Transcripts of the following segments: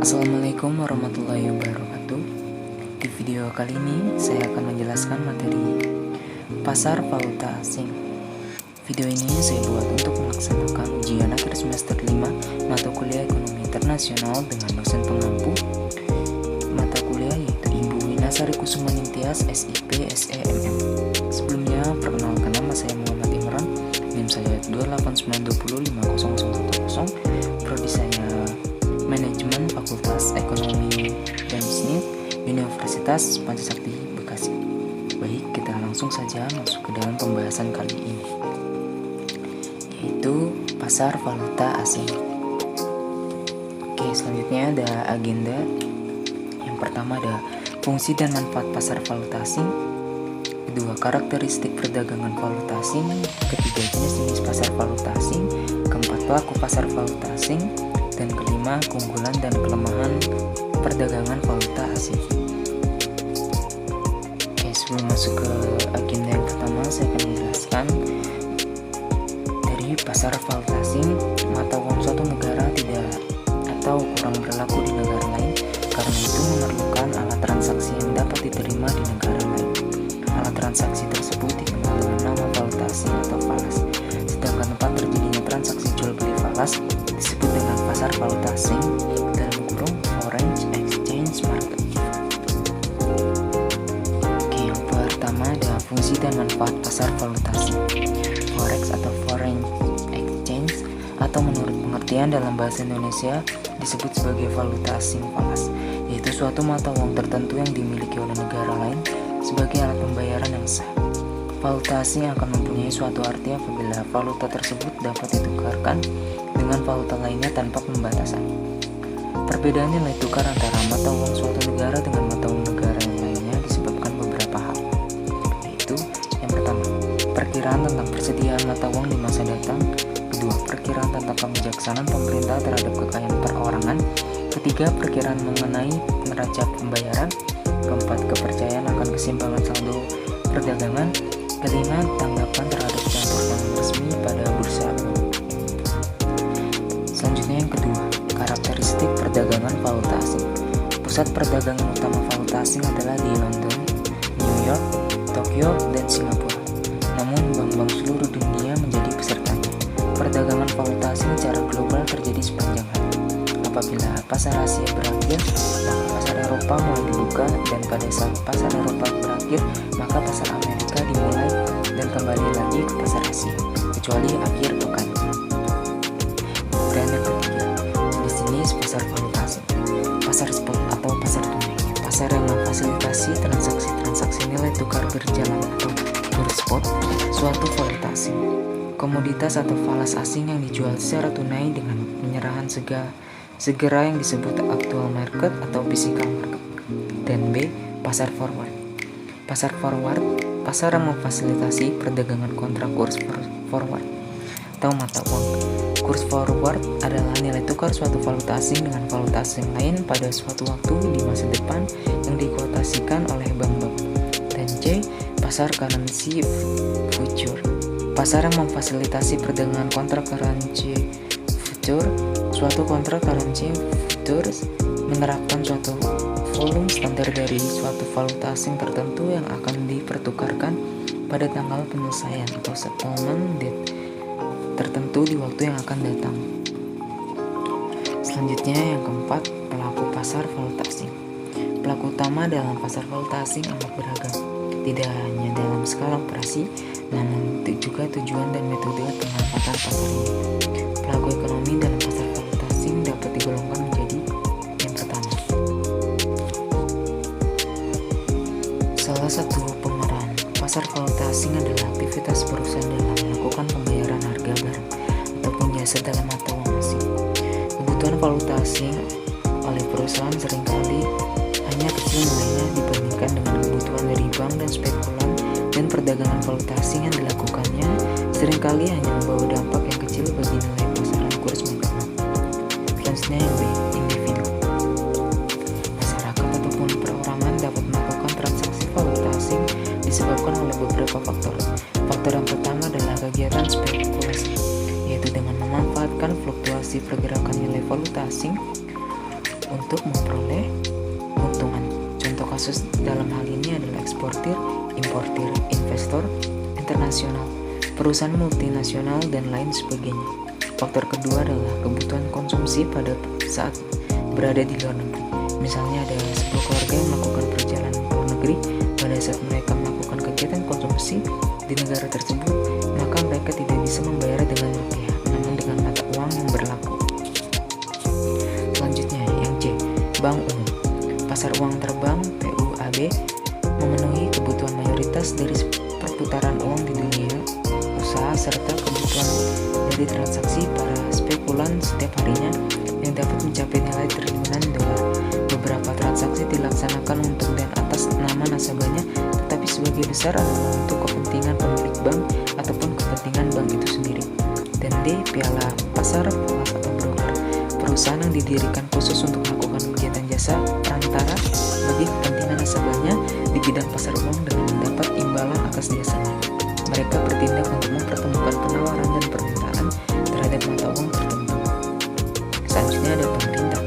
Assalamualaikum warahmatullahi wabarakatuh. Di video kali ini saya akan menjelaskan materi pasar valuta asing. Video ini saya buat untuk melaksanakan ujian akhir semester 5 mata kuliah Ekonomi Internasional dengan dosen pengampu mata kuliah yaitu Ibu Winasari Kusumaningtyas SIP SEMM. Sebelumnya perkenalkan, nama saya Muhammad Imran, NIM saya 289205010, prodi saya Manajemen Fakultas Ekonomi dan Bisnis Universitas Pancasakti Bekasi. Baik, kita langsung saja masuk ke dalam pembahasan kali ini, yaitu pasar valuta asing. Oke, selanjutnya ada agenda. Yang pertama ada fungsi dan manfaat pasar valuta asing. Kedua, karakteristik perdagangan valuta asing. Ketiga, jenis-jenis pasar valuta asing. Keempat, pelaku pasar valuta asing. Dan kelima, keunggulan dan kelemahan perdagangan valuta asing. Oke, sebelum masuk ke agenda yang pertama, saya akan menjelaskan dari pasar valuta asing. Mata uang suatu negara tidak atau kurang berlaku di negara lain, karena itu memerlukan alat transaksi yang dapat diterima di negara lain. Alat transaksi tersebut dikenal dengan nama valuta asing atau falas. Sedangkan tempat terjadinya transaksi jual beli falas disebut dengan pasar valuta asing dalam kurung foreign exchange market. Oke, yang pertama ada fungsi dan manfaat pasar valuta asing. Forex atau foreign exchange atau menurut pengertian dalam bahasa Indonesia disebut sebagai valuta asing falas, yaitu suatu mata uang tertentu yang dimiliki oleh negara lain sebagai alat pembayaran yang sah. Valuta asing akan mempunyai suatu arti apabila valuta tersebut dapat ditukarkan dengan valuta lainnya tanpa pembatasan. Perbedaan nilai tukar antara mata uang suatu negara dengan mata uang negara yang lainnya disebabkan beberapa hal, yaitu yang pertama, perkiraan tentang persediaan mata uang di masa datang. Kedua, perkiraan tentang kebijaksanaan pemerintah terhadap kekayaan perorangan. Ketiga, perkiraan mengenai neraca pembayaran. Keempat, kepercayaan akan keseimbangan saldo perdagangan. Kelima, tanggapan terhadap campur tangan resmi pada bursa. Selanjutnya yang kedua, karakteristik perdagangan valuta asing. Pusat perdagangan utama valuta asing adalah di London, New York, Tokyo, dan Singapura. Namun bank-bank seluruh dunia menjadi pesertanya. Perdagangan valuta asing secara global terjadi sepanjang hari. Apabila pasar Asia berakhir, maka pasar Eropa mulai dibuka, dan pada saat pasar Eropa berakhir, maka pasar Amerika dimulai dan kembali lagi ke pasar Asia, kecuali akhir pekan. Dan yang ketiga, jenis-jenis pasar valuta asing. Pasar spot atau pasar tunai, pasar yang memfasilitasi transaksi nilai tukar berjalan atau berspot suatu valuta asing. Komoditas atau falas asing yang dijual secara tunai dengan penyerahan segera yang disebut actual market atau physical market. Dan B, pasar forward. Pasar forward, pasar yang memfasilitasi perdagangan kontrak kurs forward atau mata uang. Kurs forward adalah nilai tukar suatu valuta asing dengan valuta asing lain pada suatu waktu di masa depan yang dikuotasikan oleh bank-bank. Dan C, pasar currency future. Pasar yang memfasilitasi perdagangan kontrak currency future. Suatu kontrak currency futures menerapkan suatu volume standar dari suatu valuta asing tertentu yang akan dipertukarkan pada tanggal penyelesaian atau settlement date tertentu di waktu yang akan datang. Selanjutnya yang keempat, pelaku pasar valuta asing. Pelaku utama dalam pasar valuta asing amat beragam, tidak hanya dalam skala operasi, namun juga tujuan dan metode pemanfaatan pasar ini. Pelaku ekonomi dalam pasar valuta asing dapat digolongkan menjadi yang pertama, salah satu pemeran pasar valuta asing adalah aktivitas perusahaan dalam melakukan pembayaran harga barang ataupun jasa dalam mata uang asing. Kebutuhan valuta asing oleh perusahaan seringkali hanya kecil nilainya dibandingkan dengan kebutuhan dari bank dan spekulan, dan perdagangan valuta asing yang dilakukannya seringkali hanya membawa dampak yang kecil bagi nilai pasaran kurs mata uang. Selanjutnya yang B, individu. Masyarakat ataupun perorangan dapat melakukan transaksi valuta asing disebabkan oleh beberapa faktor. Faktor yang pertama adalah kegiatan spekulasi, yaitu dengan memanfaatkan fluktuasi pergerakan nilai valuta asing untuk memperoleh keuntungan. Contoh kasus dalam hal ini adalah eksportir, importir, investor internasional, perusahaan multinasional, dan lain sebagainya. Faktor kedua adalah kebutuhan konsumsi pada saat berada di luar negeri. Misalnya ada sebuah keluarga yang melakukan perjalanan ke luar negeri. Pada saat mereka melakukan kegiatan konsumsi di negara tersebut, maka mereka tidak bisa membayar dengan rupiah, namun dengan mata uang yang berlaku. Selanjutnya yang C, bank umum. Pasar uang terbang (PUAB) memenuhi kebutuhan mayoritas dari perputaran uang di dunia usaha serta kebutuhan dari transaksi para spekulan setiap harinya yang dapat mencapai nilai triliunan dolar. Beberapa transaksi dilaksanakan untuk dan atas nama nasabahnya, tetapi sebagai besar adalah untuk kepentingan pemilik bank ataupun kepentingan bank itu sendiri. Dan D, piala pasar falas atau broker. Perusahaan yang didirikan khusus untuk melakukan kegiatan jasa perantara bagi kepentingan nasabahnya di bidang pasar uang dengan mendapat imbalan atas jasanya. Mereka bertindak untuk mempertemukan penawaran dan permintaan terhadap mata uang tertentu. Selanjutnya ada pemerintah.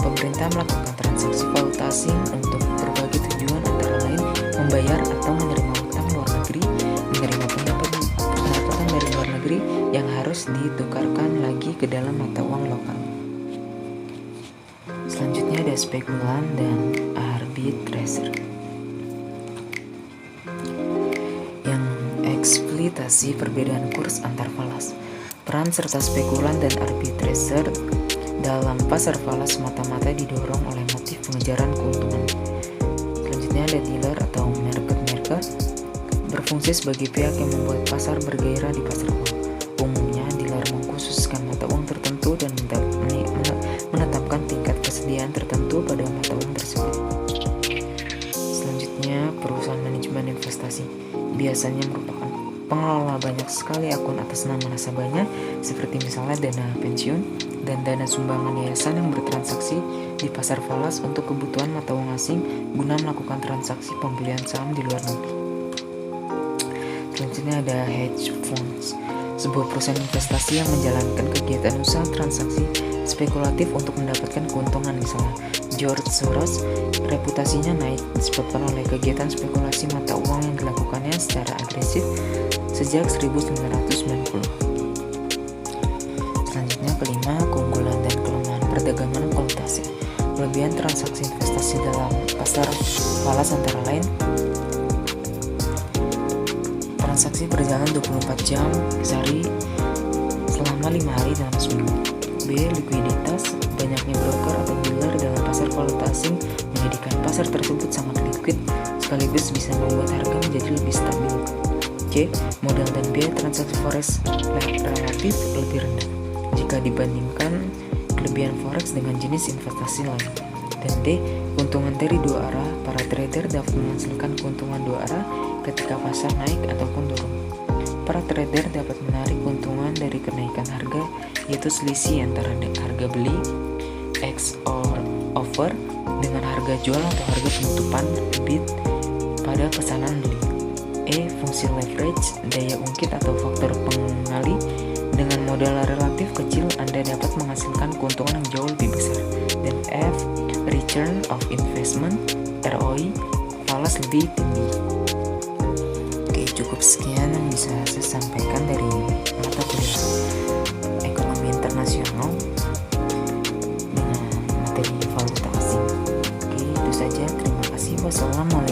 Pemerintah melakukan transaksi valuta asing untuk berbagai tujuan, antara lain membayar atau menerima utang luar negeri, menerima pendapatan dari luar negeri yang harus ditukarkan lagi ke dalam mata uang lokal. Selanjutnya ada spekulan dan arbitraser yang eksploitasi perbedaan kurs antar falas. Peran serta spekulan dan arbitraser dalam pasar falas semata-mata didorong oleh motif pengejaran keuntungan. Selanjutnya ada dealer atau market maker, berfungsi sebagai pihak yang membuat pasar bergairah di pasar uang. Umumnya dealer mengkhususkan mata uang tertentu dan menetapkan tingkat kesediaan tertentu pada mata uang tersebut. Selanjutnya perusahaan manajemen investasi biasanya merupakan pengelola banyak sekali akun atas nama nasabahnya, seperti misalnya dana pensiun dan dana sumbangan yayasan yang bertransaksi di pasar falas untuk kebutuhan mata uang asing guna melakukan transaksi pembelian saham di luar negeri. Selanjutnya ada hedge funds, sebuah perusahaan investasi yang menjalankan kegiatan usaha transaksi spekulatif untuk mendapatkan keuntungan. Misalnya George Soros, reputasinya naik disebabkan oleh kegiatan spekulasi mata uang yang dilakukannya secara agresif sejak 1990. Selanjutnya kelima, keunggulan dan kelemahan perdagangan valuta asing. Kelebihan transaksi investasi dalam pasar falas antara lain: transaksi berjalan 24 jam sehari selama 5 hari dalam seminggu. B, likuiditas. Banyaknya broker atau dealer dalam pasar valuta asing menjadikan pasar tersebut sangat liquid sekaligus bisa membuat harga menjadi lebih stabil. C, modal dan biaya transaksi forex relatif lebih rendah jika dibandingkan kelebihan forex dengan jenis investasi lain. Dan D, keuntungan dari dua arah. Para trader dapat menghasilkan keuntungan dua arah ketika pasar naik ataupun turun. Para trader dapat menarik keuntungan dari kenaikan harga, yaitu selisih antara harga beli X or offer dengan harga jual atau harga penutupan bid pada pesanan beli. E, fungsi leverage, daya ungkit atau faktor pengali. Dengan modal relatif kecil, Anda dapat menghasilkan keuntungan yang jauh lebih besar. Dan F, return of investment, ROI, falas lebih tinggi. Oke, cukup sekian yang bisa saya sampaikan dari mata kuliah ekonomi internasional dengan materi valuta asing. Oke, itu saja. Terima kasih. Wassalamualaikum.